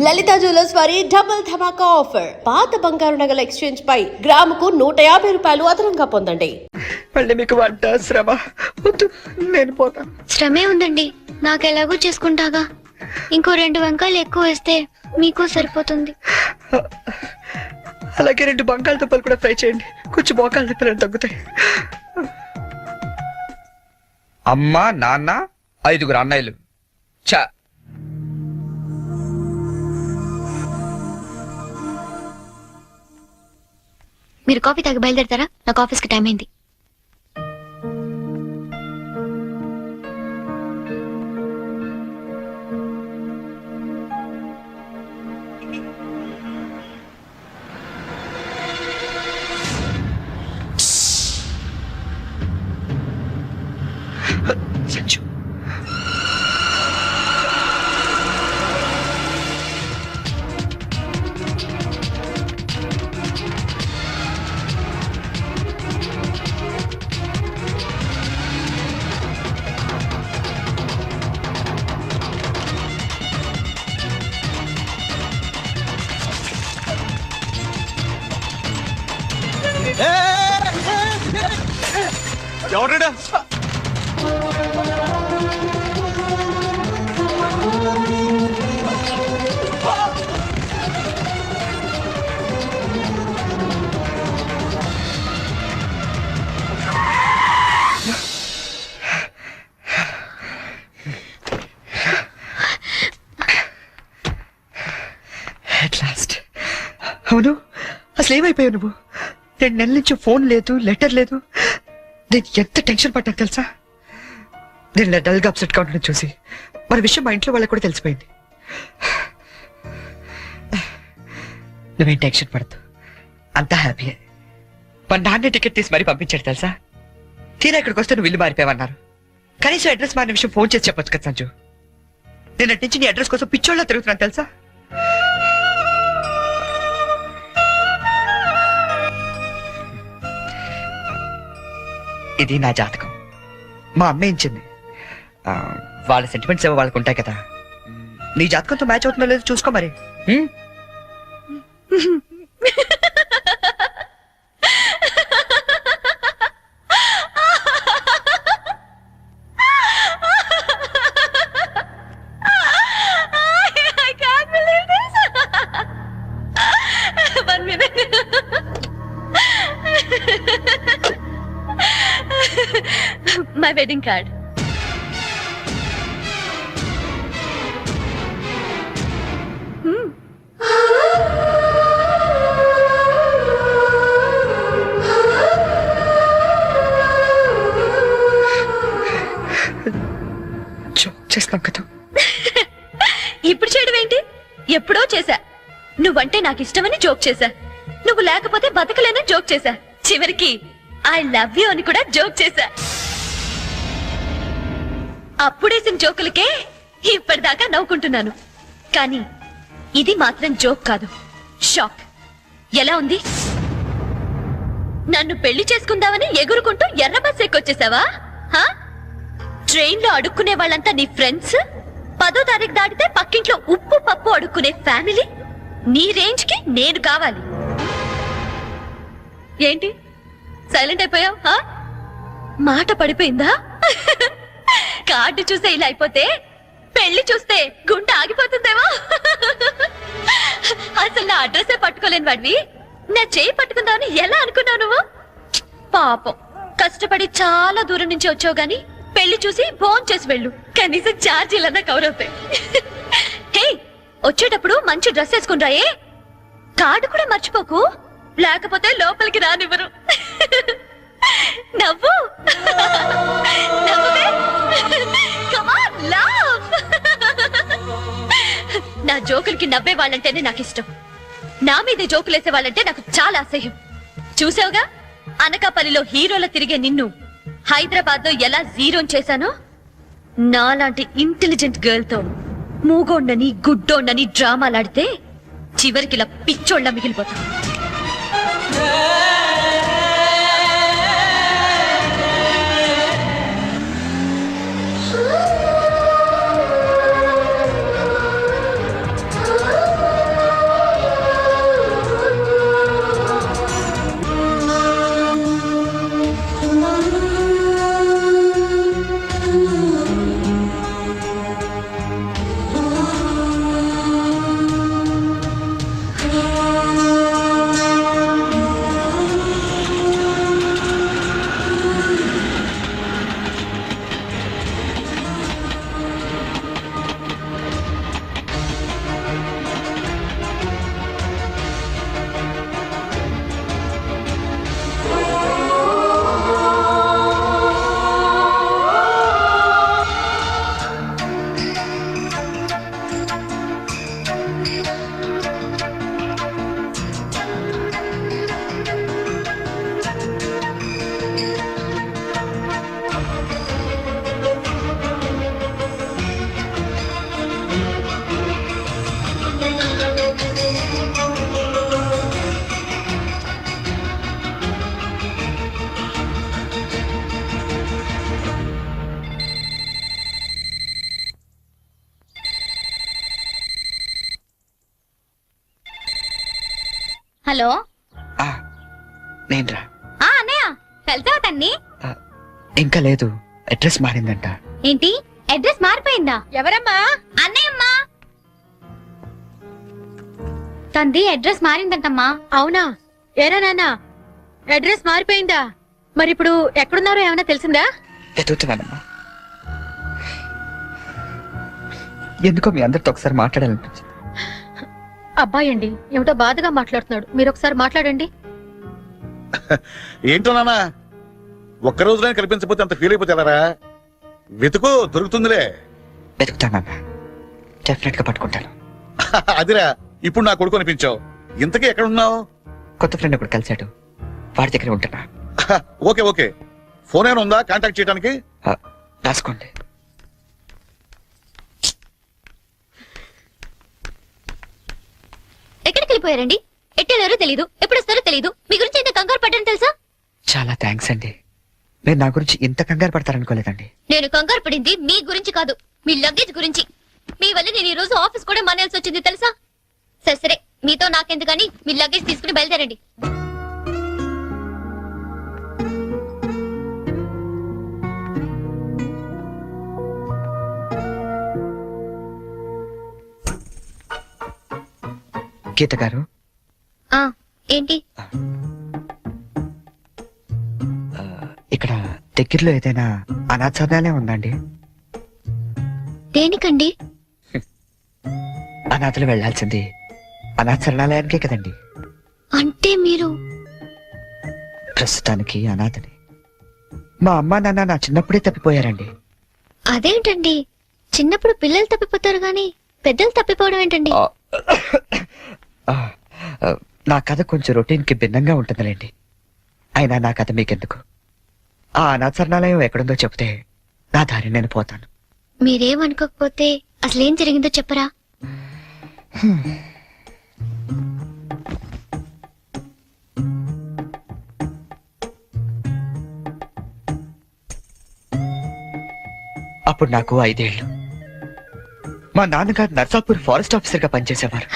లలిత jewellers వారి double ధమాకా offer. పాత బంగారు నగల ఎక్స్చేంజ్ పై గ్రాముకు 150 రూపాయలు అదనంగా పొందండి. మళ్ళీ మీకు వంట శ్రమ వద్దు, నేను పోతాను. శ్రమే ఉందండి, నాకెలాగో చేసుకుంటాగా. ఇంకో 2 వంకాయలు ఎక్కువ వేస్తే మీకు సరిపోతుంది. అలాగే 2 బంగాళదుంపలు కూడా ఫ్రై చేయండి, కొంచెం మోకాలు దుంపలు తగ్గుతాయి. అమ్మా నాన్న 5 అన్నయ్యలు. చా మీరు కాఫీ తాగి బయలుదేరతారా? నాకు ఆఫీస్కి టైం అయింది. సంజు, ఎవడా అవును, అసలు ఏమైపోయావు నువ్వు? 2 నెలల నుంచి ఫోన్ లేదు, లెటర్ లేదు. నేను ఎంత టెన్షన్ పడ్డాకు తెలుసా? నేను డల్ గా అప్సెట్ గా ఉండడం చూసి మన విషయం మా ఇంట్లో వాళ్ళకి కూడా తెలిసిపోయింది. నువ్వేం టెన్షన్ పడద్దు, అంతా హ్యాపీయే. మా నాన్న టికెట్ తీసి మరీ పంపించాడు తెలుసా. తీరా ఇక్కడికి వస్తే నువ్వు ఇల్లు మారిపోయావన్నారు. కనీసం అడ్రస్ మారిన విషయం ఫోన్ చేసి చెప్పొచ్చు కదా సంజు. నేను అటు నుంచి నీ అడ్రస్ కోసం పిచ్చోళ్ళ తిరుగుతున్నాను తెలుసా. ఇది నా జాతకం, మా అమ్మ ఇచ్చింది. వాళ్ళ సెంటిమెంట్స్ ఏవో వాళ్ళకు ఉంటాయి కదా. నీ జాతకంతో మ్యాచ్ అవుతుందో లేదో చూసుకో మరి. My wedding card. చేస్తాం కదా. ఇప్పుడు చేయడం ఏంటి? ఎప్పుడో చేశా. నువ్వంటే నాకు ఇష్టమని జోక్ చేశా. నువ్వు లేకపోతే బతకలేనని జోక్ చేశా. చివరికి ఐ లవ్ యూ అని కూడా జోక్ చేశా. అప్పుడేసిన జోకులకే ఇప్పటిదాకా నవ్వుకుంటున్నాను. కానీ ఇది మాత్రం జోక్ కాదు, షాక్. ఎలా ఉంది? నన్ను పెళ్లి చేసుకుందామని ఎగురుకుంటూ ఎర్ర బస్ ఎక్కొచ్చేసావా? ట్రైన్ లో అడుక్కునే వాళ్ళంతా నీ ఫ్రెండ్స్, 10వ తారీఖు దాటితే పక్కింట్లో ఉప్పు పప్పు అడుక్కునే ఫ్యామిలీ. నీ రేంజ్ కి నేను కావాలి. ఏంటి సైలెంట్ అయిపోయావు? మాట పడిపోయిందా? కార్డు చూసే ఇలా అయిపోతే పెళ్లి చూస్తే గుండె ఆగిపోతుందేమో. అసలు నా అడ్రస్ పట్టుకోలేని వాడివి నా చేయి పట్టుకుందామని ఎలా అనుకున్నావు నువ్వు? పాపం, కష్టపడి చాలా దూరం నుంచి వచ్చావు గాని పెళ్లి చూసి ఫోన్ చేసి వెళ్ళు, కనీసం ఛార్జీలన్నా కవర్ అవుతాయి. హే, వచ్చేటప్పుడు మంచి డ్రెస్ వేసుకుని రాయే. కార్డు కూడా మర్చిపోకు, లేకపోతే లోపలికి రానివ్వరు. నవ్వు, నవ్వువే. Come on, laugh. నా జోకులకి నవ్వే వాళ్ళంటేనే నాకు ఇష్టం. నా మీద జోకులేసే వాళ్ళంటే నాకు చాలా అసహ్యం. చూసావుగా, అనకాపల్లిలో హీరోల తిరిగే నిన్ను హైదరాబాద్ లో ఎలా జీరో చేశానో. నాలాంటి ఇంటెలిజెంట్ గర్ల్ తో మూగోండని గుడ్డోండని డ్రామాలాడితే చివరికి ఇలా పిచ్చోళ్ళ మిగిలిపోతా. హలో నేనురా. అన్నయ్య వెళ్తావా తన్ని? ఇంకా లేదు, అడ్రస్ మారిందంట. ఏంటి అడ్రస్ మారిపోయిందా? ఎవరమ్మా? అన్నయ్యమ్మా. తంది అడ్రస్ మారిందంటమ్మా. అవునా? ఏరా నాన్న, అడ్రస్ మారిపోయిందా? మరి ఇప్పుడు ఎక్కడున్నారో ఏమైనా తెలిసిందా? ఎదుగుతున్నానమ్మా. ఎందుకో మీ అందరితో ఒకసారి మాట్లాడాలనిపించింది. అబ్బాయి అండి ఏమిటో బాధగా మాట్లాడుతున్నాడు, మీరు ఒకసారి మాట్లాడండి. ఏంటో నాన్న, ఒక్క రోజునే కనిపించకపోతే అంత ఫీల్ అయిపోతే ఎలారా? వెతుకు, దొరుకుతుందిలే. వెతుకుతానన్నా, డెఫినెట్ గా పట్టుకుంటాను. అదిరా, ఇప్పుడు నా కొడుకు అనిపించావు. ఇంతకీ ఎక్కడ ఉన్నావు? కొత్త ఫ్రెండ్ ఒకటి కలిశాడు, వాడి దగ్గర ఉంటున్నా. ఓకే ఓకే, ఫోన్ ఏమైనా ఉందా కాంటాక్ట్ చేయడానికి? రాసుకోండి. ఎక్కడికి వెళ్ళిపోయారండి? ఎట్టెళ్ళారో తెలీదు, ఎప్పుడు వస్తారో తెలీదు. మీ గురించి ఇంత కంగారు పడ్డాను తెలుసా? చాలా థ్యాంక్స్ అండి. మీరు నా గురించి ఇంత కంగారు పడతారనుకోలేదండి. నేను కంగారు పడింది మీ గురించి కాదు, మీ లగేజ్ గురించి. మీ వల్ల నేను ఈ రోజు ఆఫీస్ కూడా మానేయాల్సి వచ్చింది తెలుసా? సరే సరే, మీతో నాకెందుకని మీ లగేజ్ తీసుకుని బయలుదేరండి. గీత గారు, ఏంటి? ఇక్కడ దగ్గరలో ఏదైనా అనాథాలయం ఉందండి? దేనికండి? అనాథలు వెళ్లాల్సింది అనాథ శరణాలయానికే కదండి. అంటే మీరు ప్రస్తుతానికి అనాథని. మా అమ్మా నాన్న నా చిన్నప్పుడే తప్పిపోయారండి. అదేంటండి, చిన్నప్పుడు పిల్లలు తప్పిపోతారు గాని పెద్దలు తప్పిపోవడం ఏంటండి? నా కథ కొంచెం రొటీన్ కి భిన్నంగా ఉంటుందిలేండి. అయినా నా కథ మీకెందుకు? ఆ అనాథ శరణాలయం ఎక్కడుందో చెప్తే నా దారి నేను పోతాను. మీరేమనుకోకపోతే అసలేం జరిగిందో చెప్పరా? అప్పుడు నాకు 5 ఏళ్ళు. మా నాన్నగారు నర్సాపూర్ ఫారెస్ట్ ఆఫీసర్ గా పనిచేసేవారు.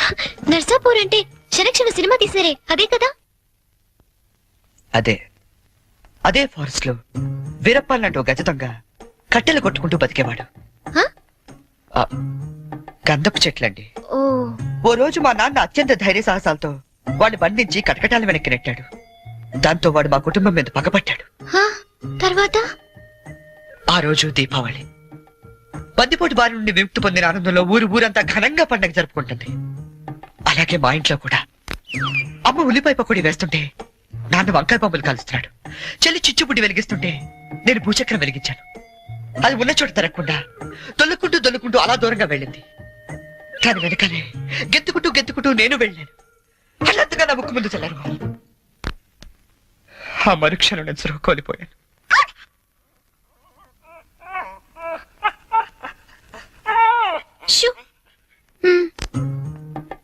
నర్సాపూర్ అంటే క్షణ సినిమా తీసారే అదే కదా? అదే ఫారెస్ట్ లో వీరప్పన్ లాంటి గజ దొంగ కట్టెలు కొట్టుకుంటూ బతికేవాడు. గంధపు చెట్లండి. ఓ రోజు మా నాన్న అత్యంత ధైర్య సాహసాలతో వాడిని బంధించి కటకటాల వెనక్కి నెట్టాడు. దాంతో వాడు మా కుటుంబం మీద పగపట్టాడు. తర్వాత ఆ రోజు దీపావళి. బందిపోటు బారి నుండి విముక్తి పొందిన ఆనందంలో ఊరంతా ఘనంగా పండగ జరుపుకుంటుంది. అలాగే మా ఇంట్లో కూడా అమ్మ ఉల్లిపాయ పకోడీ వేస్తుంటే నాన్న వంకాయ పంపులు కాలుస్తున్నాడు. చెల్లి చిచ్చుబుడ్డి వెలిగిస్తుంటే నేను భూచక్రం వెలిగించాను. అది ఉన్న చోట తిరగకుండా దొల్లుకుంటూ అలా దూరంగా వెళ్ళింది. దాని వెనకాలే గెత్తుకుంటూ నేను వెళ్ళాను. అల్లంతగా నా ముక్కు ముందు చల్లారు. ఆ మరుక్షణం నేను సురుగు కోల్పోయాను.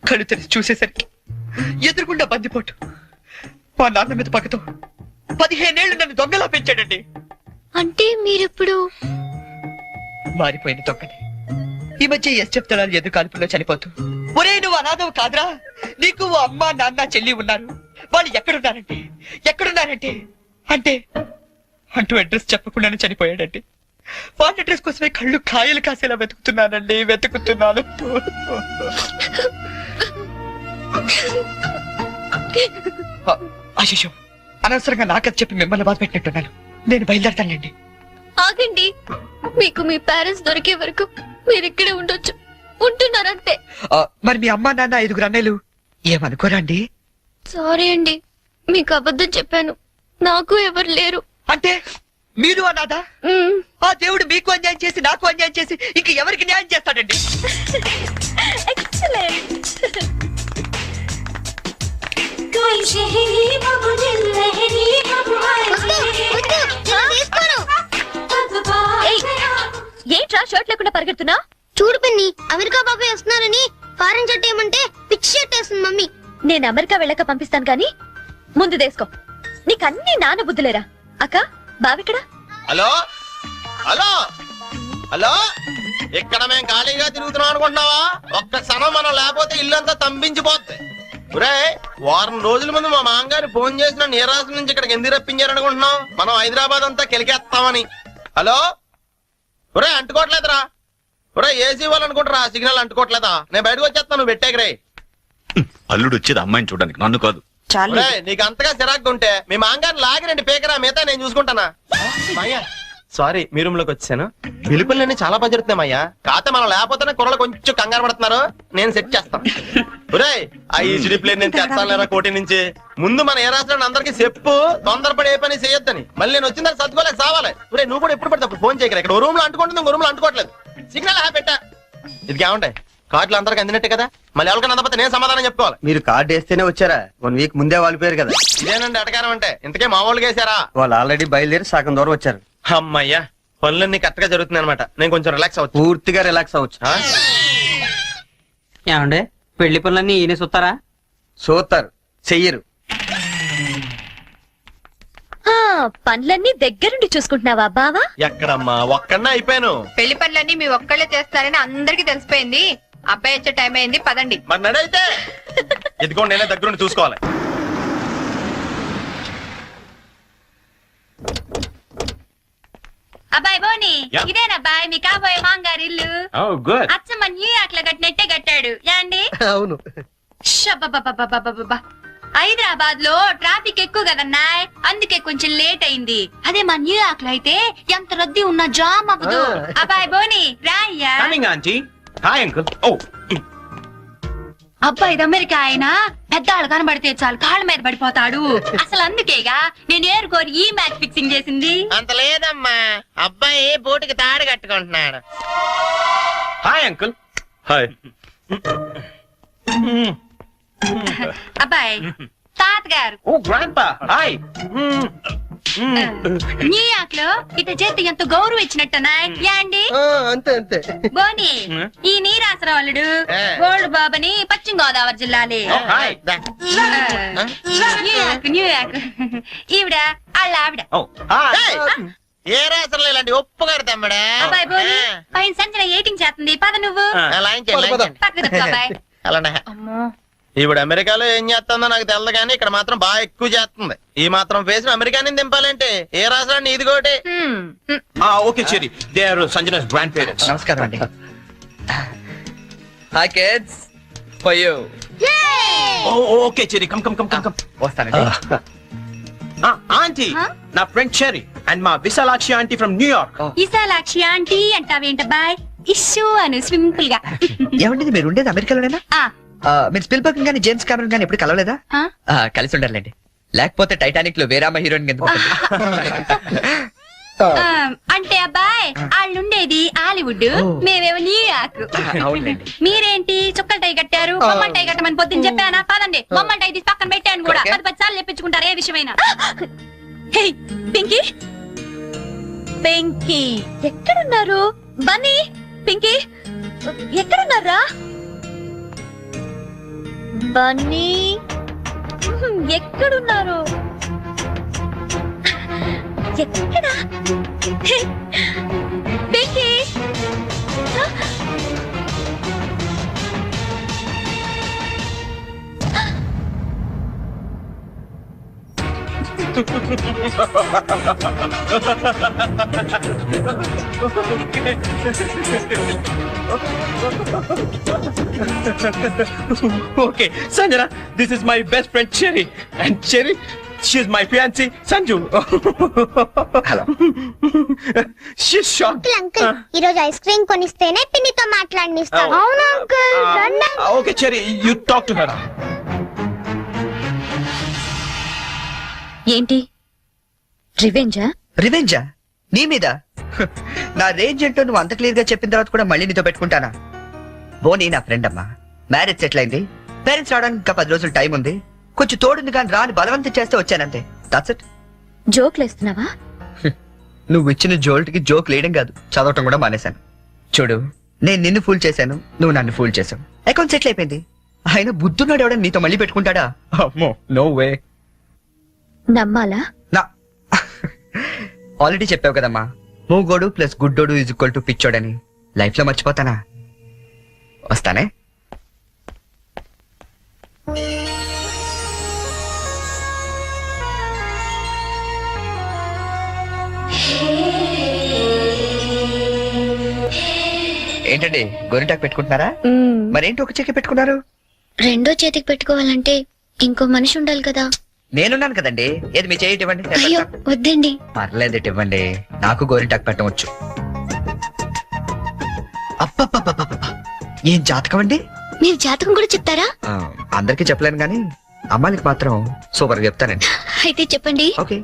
కళ్ళు తెరిచి చూసేసరికి ఎదురుగుండా బందిపోటు. మా నాన్న మీద పక్కతో 15 ఏళ్లు నన్ను దొంగలా పెంచాడండి. అంటే మీరిప్పుడు మారిపోయిన దొంగని. ఈ మధ్య ఎస్టెప్ తలాలు ఎదురు కాల్పుల్లో చనిపోతూ, ఒరే నువ్వు అనాథవు కాదురా, నీకు అమ్మ నాన్న చెల్లి ఉన్నారు, వాళ్ళు ఎక్కడున్నారంటే అంటే అంటూ అడ్రస్ చెప్పకుండానే చనిపోయాడండి. వాళ్ళ అడ్రస్ కోసమే కళ్ళు కాయలు కాసేలా వెతుకుతున్నాను. అశిషం, అనవసరంగా నాకది చెప్పి మిమ్మల్ని బాధ పెట్టినట్టున్నాను. నేను బయలుదేరతానండి. ఆగండి, మీకు మీ పేరెంట్స్ దొరికే వరకు మీరు ఇక్కడే ఉండొచ్చు. ఉంటున్నారంతే. మరి మీ అమ్మా నాన్న 5 అన్నయ్యలు ఏమనుకోరా అండి? సారీ అండి, మీకు అబద్ధం చెప్పాను. నాకు ఎవరు లేరు. అంటే మీరు అనాథా? ఆ దేవుడు మీకు అన్యాయం చేసి నాకు అన్యాయం చేసి ఇంక ఎవరికి న్యాయం చేస్తాడండి? ఏంట్రా షర్ట్ లేకుండా పరిగెడుతున్నా? చూడు పిన్ని, అమెరికా బాబాయ్ వస్తున్నారని ఫారెన్ షర్ట్ ఏమంటే పిచ్చి షర్ట్ వేస్తుంది మమ్మీ. నేను అమెరికా వెళ్ళక పంపిస్తాను గాని ముందు దేసుకో. నీకన్నీ నాన్న బుద్ధులేరా? అక్క బావిక్కడా? హలో హలో హలో, ఇక్కడ మేము ఖాళీగా తిరుగుతున్నాం అనుకుంటున్నావా? ఒక్క క్షణం మనం లేకపోతే ఇల్లంతా తంబించిపోద్ది. వారం రోజుల ముందు మా మామగారు ఫోన్ చేసిన నీరాశ నుంచి ఇక్కడికి ఎందుకు రప్పించారనుకుంటున్నాం? మనం హైదరాబాద్ అంతా కెలికేస్తామని. హలో, ఒరే అంటుకోవట్లేదురా, ఒరే ఏసీ వాళ్ళు అనుకుంటారా సిగ్నల్ అంటుకోవట్లేదా? నేను బయటకు వచ్చేస్తాను, నువ్వు పెట్టేకరే. అల్లుడు వచ్చేది అమ్మాయిని చూడడానికి, నన్ను కాదు. చాలు ఒరే నీకు అంతగా చిరాకు ఉంటే మీ మామగారిని లాగిరండి పేకరా, మిగతా నేను చూసుకుంటానా. సారీ, మీ రూమ్ లోకి వచ్చాను. పిలుపులన్నీ చాలా బాగా జరుగుతున్నాయి అయ్యా. కాకపోతే మనం లేకపోతేనే కుర్రలు కొంచెం కంగారు పడుతున్నారు. నేను సెట్ చేస్తాను. ఒరే ఆ ఈసీడీ ప్లేన్ నేను తెస్తాను కోటి నుంచి. ముందు మన ఏ రాష్ట్రాన్ని అందరికీ చెప్పు, తొందరపడి ఏ పని చేయొద్దని. మళ్ళీ నేను వచ్చిన తర్వాత సర్దుకోలేక సావాలి. ఒరే నువ్వు కూడా ఎప్పుడు పడితే అప్పుడు ఫోన్ చేయగలరు. ఇక్కడ రూమ్ లో అంటుకుంటుంది, ఇంకో రూమ్ లో అంటుకోవట్లేదు. సిగ్నల్ పెట్టా. ఇది ఏమంటాయి కార్డులు అందరికి అందినట్టే కదా, మళ్ళీ ఎవరికైనా అందకపోతే నేను సమాధానం చెప్పుకోవాలి. మీరు కార్డు వేస్తేనే వచ్చారా? 1 వీక్ ముందే వాళ్ళు పేరు కదా. ఇదేనండి అటకారం అంటే. ఇంతకే మా వాళ్ళు వేసారా? వాళ్ళు ఆల్రెడీ బయలుదేరి సగం దూరం వచ్చారు. అమ్మయ్యా, పనులన్నీ కరెక్ట్ గా జరుగుతున్నాయి అనమాట. నేను కొంచెం రిలాక్స్ అవచ్చు. పూర్తిగా రిలాక్స్ అవ్వచ్చు. ఏమండే పెళ్లి పనులన్నీ ఈయన చూస్తారా? చూస్తారు, చెయ్యరు. పనులన్నీ దగ్గరుండి చూసుకుంటున్నావా బావా? ఎక్కడమ్మా, ఒక్కడన్నా అయిపోయాను. పెళ్లి పనులన్నీ మీ ఒక్కళ్ళే చేస్తారని అందరికి తెలిసిపోయింది. అబ్బాయి వచ్చే టైం అయింది, పదండి. మరి నడైతే ఇదిగోండి, నేనే దగ్గరుండి చూసుకోవాలి. అబ్బాయి బోని, ఇదేనబ్బాయి మీ కాబోయే మాంగారి ఇల్లు. అచ్చమ్మ న్యూయార్క్ లో కట్టినట్టే కట్టాడు యాండి. అవును. హైదరాబాద్ లో ట్రాఫిక్ ఎక్కువ కదన్నాయ్, అందుకే కొంచెం లేట్ అయింది. అదే మా న్యూయార్క్ లో అయితే ఎంత రద్దీ ఉన్నా జామ్ అవ్వదు. అబ్బాయి బోని రాయ్యా. అబ్బాయి ఇది అమెరికా ఆయన, పెద్దాళ్ళు కనబడితే చాలు కాళ్ళ మీద పడిపోతాడు. అసలు అందుకేగా నేను ఏరుకోరి ఈ మ్యాచ్ ఫిక్సింగ్ చేసింది. అంత లేదమ్మా, అబ్బాయి బోటుకి తాడు కట్టుకుంటున్నాడు. Hi uncle. హాయ్. అబ్బాయి తాతగారు హాయ్. న్యూయార్క్ లో ఇట చేతి ఎంత గౌరవం ఇచ్చినట్టనా యాండి. అంతే అంతే. బోని ఈ నీరాసరాలుడు గోల్డ్ బాబని పశ్చిమ గోదావరి జిల్లాలే. న్యూయార్క్ ఈవిడ వాళ్ళ ఆవిడ. ఏ రాసరం ఇలాంటి ఒప్పుగారు తమ్ముడా. అబ్బాయి బోని పైన సంచన ఎయిటింగ్ చేస్తుంది, పద నువ్వు పక్కకు తప్పు అబ్బాయి. అమ్మో ఇప్పుడు అమెరికాలో ఏం చేస్తుందో నాకు తెలదు కానీ ఇక్కడ మాత్రం బాగా ఎక్కువ చేస్తుంది. ఈ మాత్రం ఫేస్ అమెరికాని దింపాలంటే ఏ రాష్ట్రాన్ని ఇది కోటి. Okay Cherry, they are Sanjana's grandparents. నమస్కారం అండి. Hi kids, for you. Okay Cherry, come come come come come. వస్తానండి. ఆంటీ, నా ఫ్రెండ్ చెరీ అండ్ మా Visalakshi aunty from New York. Visalakshi aunty అంటావేంటబ్బాయ్? ఇష్యూ అను సింపుల్ గా. ఏమండి మీరు ఉండేది అమెరికాలోనేనా? ఆ, మీరు స్పిల్బర్గ్ గానీ జేమ్స్ కెమెరన్ గానీ ఎప్పుడు కలవలేదా? ఆ? కలిసి ఉండాలండి, లేకపోతే టైటానిక్ లో వేరామ హీరోయిన్ ఎందుకు? అంటే అబ్బాయి వాళ్ళుండేది హాలీవుడ్, మేమేమో న్యూయార్క్. అవునండి. మీరేంటి చుక్కల టై కట్టారు? బొమ్మల టై కట్టమని పొద్దున్న చెప్పానా? పదండి బొమ్మల టై తీసి పక్కన పెట్టాను కూడా. 10 సార్లు చెప్పించుకుంటారు ఏ విషయమైనా. హే పింకీ, పింకీ ఎక్కడున్నారు? బన్నీ, పింకీ ఎక్కడున్నారా? బన్నీ ఎక్కడున్నారు? ఎక్కడా? Pinky Okay, Sanjana, this is my best friend Cherry, and Cherry, she's my fiancé Sanju. Hello. She's shocked. Uncle ఈ రోజు ఐస్ క్రీమ్ కొనిస్తేనే పిన్నితో మాట్లాడనిస్తాం. అవును uncle. Okay, Cherry, you talk to her. ఏంటి రివెంజా? రివెంజా నీ మీద? నా రేంజ్ ఏంటో నువ్వు అంత క్లియర్ గా చెప్పిన తర్వాత కూడా మళ్ళీ నీతో పెట్టుకుంటానా? బోని నా ఫ్రెండ్ అమ్మా, మ్యారేజ్ సెటిల్ అయింది, పేరెంట్స్ రావడానికి ఇంకా 10 రోజులు టైం ఉంది. కొంచెం తోడుంది కానీ రాని బలవంతం చేస్తే వచ్చానంతే. That's it. జోక్లు వేస్తున్నావా? నువ్వు ఇచ్చిన జోల్ట్కి జోక్ లేయడం కాదు, చదవటం కూడా మానేశాను. చూడు, నేను నిన్ను ఫూల్ చేశాను, నువ్వు నన్ను ఫూల్ చేశావు. అకౌంట్ సెటిల్ అయిపోయింది. ఆయన బుద్ధున్నాడు ఎవడని నీతో మళ్ళీ పెట్టుకుంటాడా? అమ్మో, నో వే. నమ్మాలా? నా ఆల్రెడీ చెప్పావు కదమ్మా, మూగోడు ప్లస్ గుడ్డోడు ఈజ్ ఈక్వల్ టు పిచ్చోడని. లైఫ్ లో మర్చిపోతానా? వస్తానే. ఏంటండి గోరింటాకు పెట్టుకుంటున్నారా? మరేంటి ఒక చెక్కి పెట్టుకున్నారు? రెండో చేతికి పెట్టుకోవాలంటే ఇంకో మనిషి ఉండాలి కదా. నేనున్నాను కదండి. ఏది మీ చేయి ఇవ్వండి. నేను అయ్యో పెడతాను. వద్దండి. పర్లేదు ఇవ్వండి. నాకు గోరింటాకు పెట్టవచ్చు. అబ్బబ్బబ్బబ్బబ్బ, ఏం జాతకం అండి? మీరు జాతకం కూడా చెప్తారా? అందరికీ చెప్పలేను గానీ అమ్మాయికి మాత్రం సూపర్ గా చెప్తానండి. అయితే చెప్పండి. ఓకే,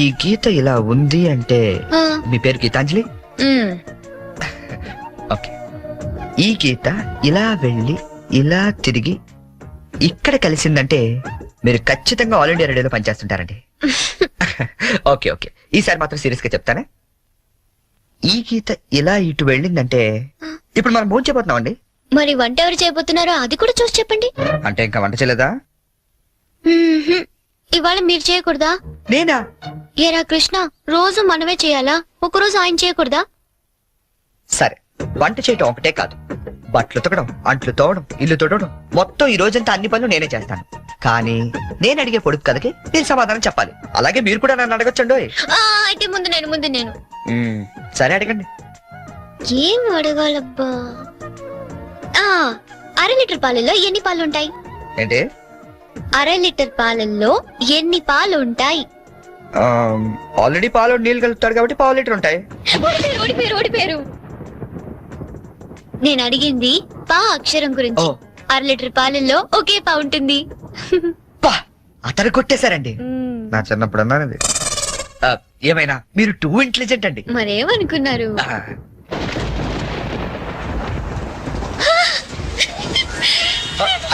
ఈ గీత ఇలా ఉంది అంటే ఆ, మీ పేరు గీతాంజలి. మ్, ఓకే, ఈ గీత ఇలా వెళ్ళి ఇలా తిరిగి ఇక్కడ కలిసిందంటే మీరు ఖచ్చితంగా ఆల్ ఇండియా రేడియోలో పనిచేస్తుంటారండి. ఓకే ఓకే, ఈసారి మాత్రం సీరియస్ గా చెప్తానే. ఈ గీత ఇలా ఇటు వెళ్ళిందంటే ఇప్పుడు మనం భోజనం చేయబోతున్నామండి. మరి వంట ఎవరు చేయబోతున్నారో అది కూడా చూసి చెప్పండి. అంటే ఇంకా వంట చేయలేదా? మ్మ్హ్మ్. ఇవాళ మీరు చేయకూడదా? నేనా? ఏరా కృష్ణ, రోజు మనమే చేయాలా? ఒకరోజు ఆయన చేయకూడదా? సరే, వంట చేయటం ఒకటే కాదు, బట్టలు ఉతకడం, అంట్లు తోవడం, ఇల్లు తోడడం, మొత్తం ఈ రోజంతా అన్ని పనులు నేనే చేస్తాను. కానీ నేను అడిగే పొడుపు కథకి నేను సమాధానం చెప్పాలి. అలాగే మీరు కూడా నన్ను అడగొచ్చండి. ఆ, అయితే ముందు నేను సరే అడగండి. ఏం అడగాలబ్బా? ఆ, 1/2 లీటర్ పాలల్లో ఎన్ని పాలు ఉంటాయి? ఏంటి? 1/2 లీటర్ పాలల్లో ఎన్ని పాలు ఉంటాయి? ఆల్రెడీ పాలు నీళ్ళు కలుపుతాడు కాబట్టి పావు లీటర్ ఉంటాయి. ఓడిపోయారు. నేను అడిగింది పా అక్షరం గురించి. 1/2 లీటర్ పాలల్లో ఒకే పా ఉంటుంది. పా, అతను కొట్టేశారండి. నా చిన్నప్పుడు అన్నాను అది. ఏమైనా మీరు టూ ఇంటెలిజెంట్ అండి. మరేమనుకున్నారు?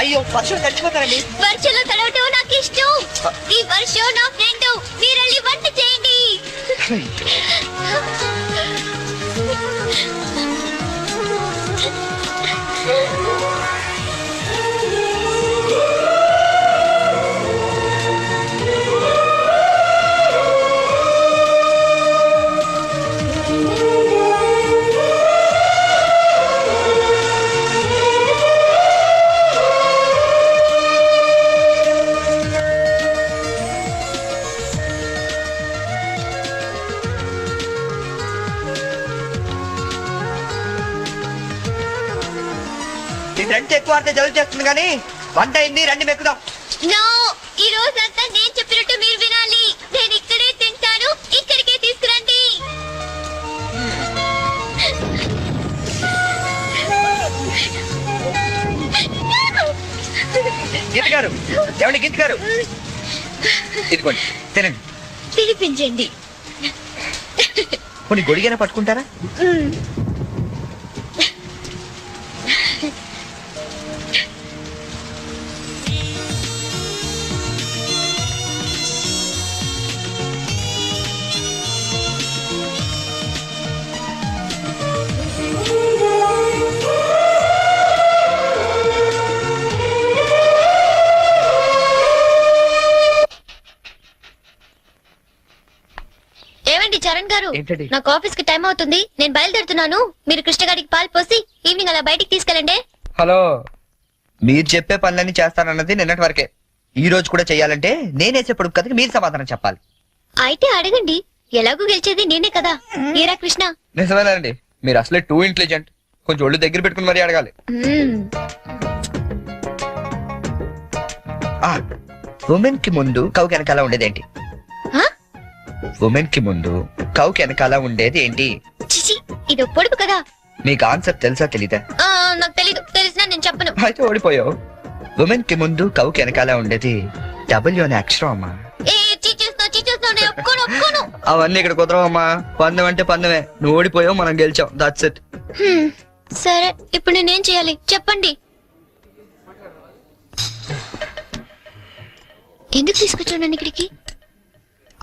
అయ్యో, వర్షం తడిచిపోతారండి. వర్షంలో తడవటం నాకు ఇష్టం. ఈ వర్షం నా ఫ్రెండ్. మీరు వెళ్ళి వంట చేయండి. ఫ్రెండ్స్ ఎక్కువ అంటే జలుబు చేస్తుంది కానీ వంట అయింది, రండి మెక్కుదాం. నో, ఈ రోజంతా నేను చెప్పినట్టు మీరు వినాలి. నేను ఇక్కడే తింటాను, ఇక్కడికే తీసుకురండి. గీత గారు, ఏమండి గీత గారు, ఇదిగోండి తినండి. పిలిపించండి. కొన్ని గొడిగైనా పట్టుకుంటారా? ఏమండి చరణ్ గారు, ఏంటండి? నాకు ఆఫీస్ కి టైం అవుతుంది. నేను బయలుదేరుతున్నాను. మీరు కృష్ణగాడికి పాలు పోసి ఈవినింగ్ అలా బయటికి తీసుకెళ్ళండి. హలో, మీరు చెప్పే పనులన్నీ చేస్తానన్నది నిన్నటి వరకే. ఈ రోజు కూడా చెయ్యాలంటే నేనేసే పొడుపు కథకి మీరు సమాధానం చెప్పాలి. అయితే అడగండి. ఎలాగూ గెలిచేది నేనే కదా. ఏరా కృష్ణ? నిజమేనండి, మీరు అసలే టూ ఇంటెలిజెంట్. కొంచెం ఒళ్ళు దగ్గర పెట్టుకుని మరీ అడగాలి. ఉమెన్ కి ముందు కౌకి వెనకాల ఉండేది ఏంటి? ఉమెన్ కి ముందు కౌకి వెనకాల ఉండేది ఏంటి? చిచి, ఇది పొడుపు కదా. మీకు ఆన్సర్ తెలుసా తెలీదా? నాకు తెలీదు. తెలిసినా నేను చెప్పను. అయితే ఓడిపోయావు. ఉమెన్ కి ముందు కౌకి వెనకాల ఉండేది డబ్ల్యూ అనే అక్షరం అమ్మా. అవన్నీ ఇక్కడ కుదరవమ్మా. పందెం అంటే పందెమే. నువ్వు ఓడిపోయావు, మనం గెలిచాం. That's it. సరే, ఇప్పుడు నేనేం చేయాలి చెప్పండి. ఎందుకు తీసుకొచ్చాను ఇక్కడికి?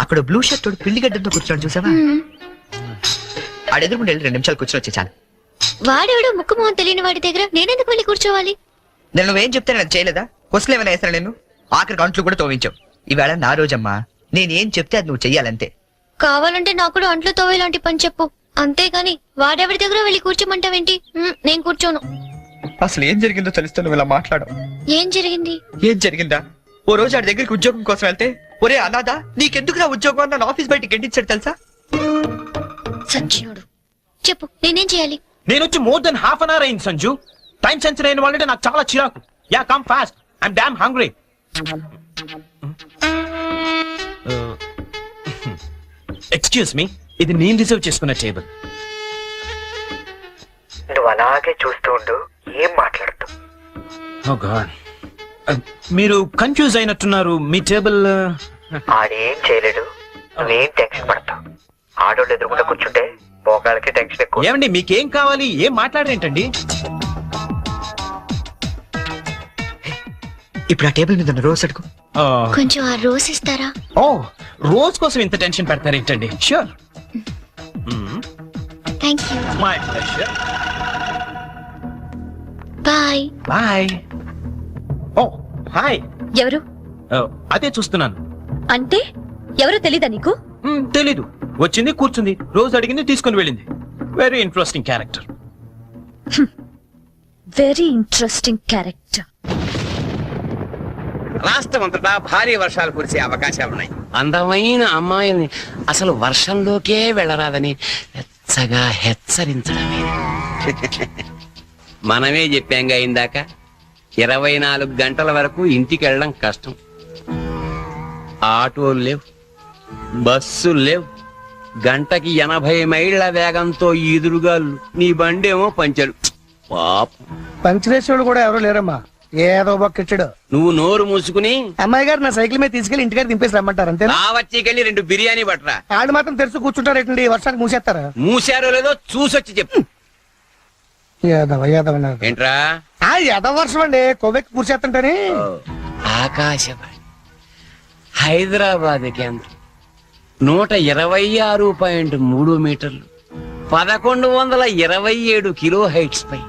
అక్కడ బ్లూ షర్ట్ తోడు పిల్లి గడ్డంతో కూర్చోండి, చూసావా? ఆడెదురుకుంటే 2 నిమిషాలు కూర్చొని వచ్చే చాలు. వాడెవడో ముక్కు మొహం తెలియని వాడి దగ్గర నేనెందుకు వెళ్ళి కూర్చోవాలి? నేను నువ్వేం చెప్తే నేను చేయలేదా? క్వశ్చన్ ఏమైనా వేస్తాను నేను? ఆఖరి అంట్లు కూడా తోవించావు. ఈవేళ నా రోజమ్మా. నేనేం చెప్తే అది నువ్వు చెయ్యాలంతే. కావాలంటే నాకు కూడా అంట్లు తోవేలాంటి పని చెప్పు. అంతేగాని వాడెవడి దగ్గర వెళ్ళి కూర్చోమంటావేంటి? నేను కూర్చోను. అసలు ఏం జరిగిందో తెలుస్తే నువ్వు ఇలా మాట్లాడవు. ఏం జరిగింది? ఏం జరిగిందా? ఓ రోజు ఆడి దగ్గరికి ఉద్యోగం కోసం వెళ్తే, ఒరే అనాథ నీకెందుకు నా ఉద్యోగం అన్న ఆఫీస్ బయటికి గెంటించాడు తెలుసా? సచ్చినోడు. చెప్పు, నేనేం చేయాలి? నేను వచ్చి more than half an hour అయింది సంజు. టైం సెన్సర్ అయిన వాళ్ళంటే నాకు చాలా చిరాకు. Yeah come fast, I'm damn hungry. Excuse me, ఇది నేను రిజర్వ్ చేసుకున్న టేబుల్. నువ్వు అలాగే చూస్తూ ఉండు, ఏం మాట్లాడుతూ. ఓ గాడ్, మీరు కన్ఫ్యూజ్ అయినట్టున్నారు. మీ టేబుల్ ఆడేం చేయలేడు, నువ్వేం టెన్షన్ పడతావు. ఆడోళ్ళు ఎదురుకుండా కూర్చుంటే మోకాళ్ళకి టెన్షన్ ఎక్కువ. ఏమండి, మీకేం కావాలి? ఏం మాట్లాడరేంటండి? ఇప్పుడు ఆ టేబుల్ మీద ఉన్న రోజ్ అడుగు. కొంచెం ఆ రోజ్ ఇస్తారా? ఓ, రోజ్ కోసం ఇంత టెన్షన్ పెడతారేంటండి? Sure. Thank you. My pleasure. Bye. Bye. Oh hi. ఎవరు? అదే చూస్తున్నాను. అంటే ఎవరో తెలీదా నీకు? తెలీదు. వచ్చింది, కూర్చుంది, రోజు అడిగింది, తీసుకుని వెళ్ళింది. Very interesting character. Very interesting character. రాష్ట్రం అంతటా భారీ వర్షాలు కురిసే అవకాశాలున్నాయి. అందమైన అమ్మాయిల్ని అసలు వర్షంలోకే వెళ్ళరాదని వెచ్చగా హెచ్చరించడమే. మనమే చెప్పాంగా ఇందాక, 24 గంటల వరకు ఇంటికి వెళ్ళడం కష్టం. ఆటోలు లేవు, బస్సులు లేవు, గంటకి 80 మైళ్ళ వేగంతో ఈదురుగాళ్ళు, నీ బండేమో పంచరు. పాపం, పంచరేశ్వరుడు కూడా ఎవరో లేరమ్మా, ఏదో బొక్కిచ్చాడు. నువ్వు నోరు మూసుకుని అమ్మాయి గారు నా సైకిల్ మీద తీసుకెళ్లి ఇంటికాడ దింపేసి రమ్మంటారు అంతే. వచ్చేకెళ్ళి 2 బిర్యానీ పట్టరా. ఆడు మాత్రం తెరుచు కూర్చుంటారేటండి, వర్షానికి మూసేస్తారా? మూసారో లేదో చూసొచ్చి చెప్పు. ఏంట్రా? ఏదో వర్షం అండి, కొవ్వెక్కి కూర్చేస్తుంటని. ఆకాశవాణి హైదరాబాద్ కేంద్రం 126.3 మీటర్లు, 1127 కిలో హైట్స్ పై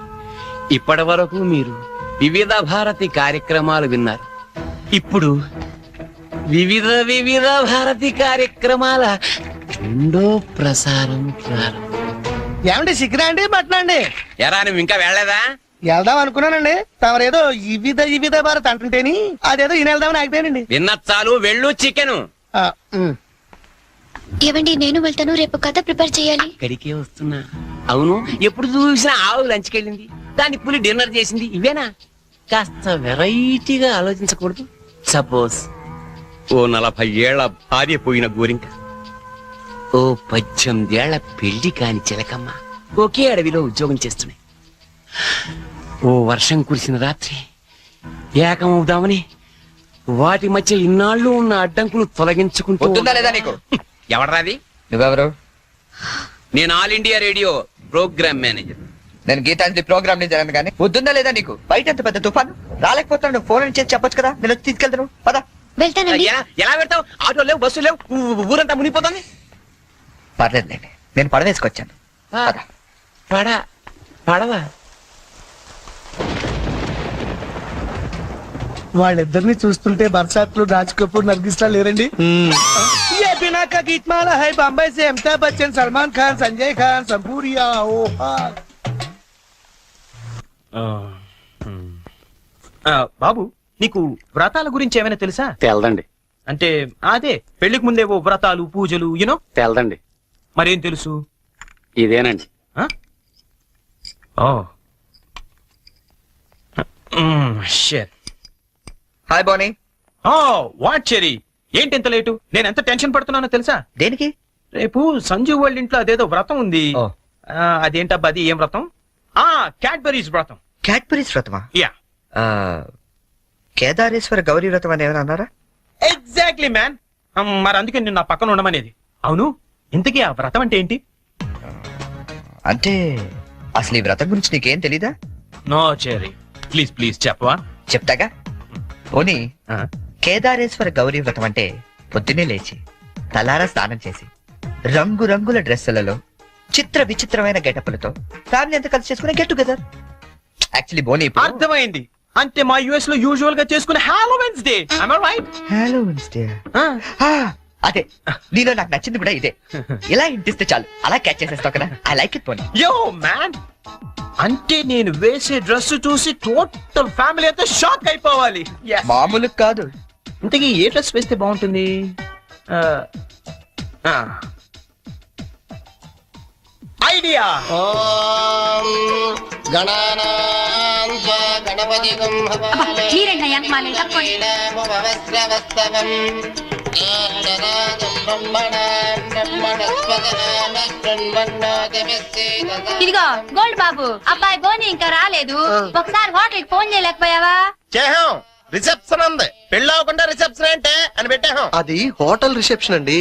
ఇప్పటి వరకు మీరు వివిధ భారతి కార్యక్రమాలు విన్నారు. ఇప్పుడు వివిధ భారతి కార్యక్రమాల 2వ ప్రసారం ప్రారంభం. ఏమండి సిగ్గురా అండి, మటనా అండి? ఎరా, నువ్వు ఇంకా వెళ్ళలేదా? వెళ్దాం అనుకున్నానండి, తమరేదో వివిధ భారత్ అంటుంటేని అదేదో ఈయన వెళ్దామని ఆగిపోయానండి. విన్న చాలు, వెళ్ళు. చికెను ఏవండి, నేను వెళ్తాను. రేపు కథ ప్రిపేర్ చేయాలి. ఇక్కడికే వస్తున్నా. అవును, ఎప్పుడు చూసినా ఆవు లంచ్కెళ్ళింది, దాని పులి డిన్నర్ చేసింది, ఇవేనా? కాస్త వెరైటీగా ఆలోచించకూడదు? సపోజ్ ఓ 40 ఏళ్ల భార్య పోయిన గోరింక, ఓ 18 ఏళ్ల పెళ్లి కాని చిలకమ్మ ఒకే అడవిలో ఉద్యోగం చేస్తున్నాయి. ఓ వర్షం కురిసిన రాత్రి ఏకమవుదామని వాటి మధ్య ఇన్నాళ్ళు ఉన్న అడ్డంకులు తొలగించుకుంటూ. లేదా నీకు? ఎవడ్రాది? నువ్వెవరు? నేను All India radio programme manager. నేను గీతాంజలి ప్రోగ్రామ్ ని జరగను కానీ పొద్దుందా లేదా నీకు? బయట ఎంత పెద్ద తుఫాను, రాలేకపోతాను. నువ్వు ఫోన్ చేసి చెప్పొచ్చు కదా, నేను వచ్చి తీసుకెళ్తాను. పదా. వెళ్తానండి. ఎలా పెడతావు? ఆటో లేవు, బస్సు లేవు, ఊరంతా మునిగిపోతుంది. పర్లేదులేండి, నేను పడవేసుకొచ్చాను. పడవా? వాళ్ళిద్దరిని చూస్తుంటే బర్సాత్లు, రాజ్ కపూర్, నర్గిస్లా లేరండి? ये बिना का गीतमाला है बॉम्बे से अमिताभ बच्चन, सलमान खान, संजय खान, संपूरिया. బాబు, నీకు వ్రతాల గురించి ఏమైనా తెలుసా? తెలదండి. అంటే అదే పెళ్లికి ముందే ఓ వ్రతాలు, పూజలు, యూనో. తెలదండి. మరేం తెలుసు? ఇదేనండి. హాయ్ బోనీ. వాట్ చెరీ, ఏంటి ఎంత లేటు? నేను ఎంత టెన్షన్ పడుతున్నానో తెలుసా? దేనికి? రేపు సంజీవ్ వాళ్ళ ఇంట్లో అదేదో వ్రతం ఉంది. అదేంటబ్బా, అది ఏం వ్రతం? క్యాడ్బరీస్ వ్రతం. క్యాడ్బరీస్ వ్రతమా? యా. కేదారేశ్వర గౌరీ వ్రతం అని ఏమైనా అన్నారా? Exactly man. మరి అందుకే నేను నా పక్కన ఉండమనేది. అవును, ఇంతకీ ఆ వ్రతం అంటే ఏంటి? అంటే అసలు ఈ వ్రతం గురించి నీకేం తెలీదా? నో చెరీ, ప్లీజ్ ప్లీజ్ చెప్పవా? చెప్తాగా. పోనీ, కేదారేశ్వర గౌరీ వ్రతం అంటే పొద్దున్నే లేచి తలారా స్నానం చేసి రంగురంగుల డ్రెస్సులలో చిత్ర విచిత్రమైన గెటప్లతో ఫ్యామిలీ అంతా కలిసి చేసుకునే గెట్ టుగెదర్. యాక్చువల్లీ బోనీ, అర్థమైంది. అంటే మా యుఎస్ లో యూజువల్ గా చేసుకునే Halloween's day. am I right? Halloween's day. అదే, నీలో నాకు నచ్చింది కూడా ఇదే. ఇలా ఇంటిస్తే చాలు, అలా క్యాచ్ చేసేస్తావు కదా. ఐ లైక్ ఇట్ పోనీ. యో మ్యాన్, అంటే నేను వేసే డ్రెస్ చూసి టోటల్ ఫ్యామిలీ అంతా షాక్ అయిపోవాలి. మామూలు కాదు. ఇంతకీ ఏ డ్రెస్ వేస్తే బాగుంటుంది? ఐడియా. ఓం గణానాం త్వా గణపతిగం హవామహే. మీరేంటయ్యా మాలే తప్పండి. నమోవస్త్రవస్తవం. బ్రహ్మణాం బ్రహ్మణస్పదనామ బ్రహ్మణోతిమిస్సేదసా. ఇదిగో గోల్డ్ బాబు, అబ్బాయి బోని ఇంకా రాలేదు. ఒకసారి హోటల్ కి ఫోన్ చేయలేకపోయావా? చేహాం. రిసెప్షన్ ఉంది. పెళ్ళి అవ్వకుండా రిసెప్షన్ అంటే అని పెట్టాం. అది హోటల్ రిసెప్షన్ అండి.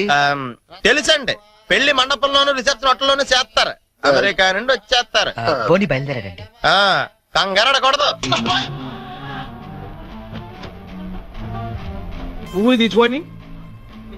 తెలుసండి, పెళ్లి మండపంలోను రిసెప్షన్ హోటల్లోనూ చేస్తారు. అమెరికా నుండి వచ్చేస్తారు. బోని బయలుదేరాడండి. కంగారడకూడదు. Who is this one?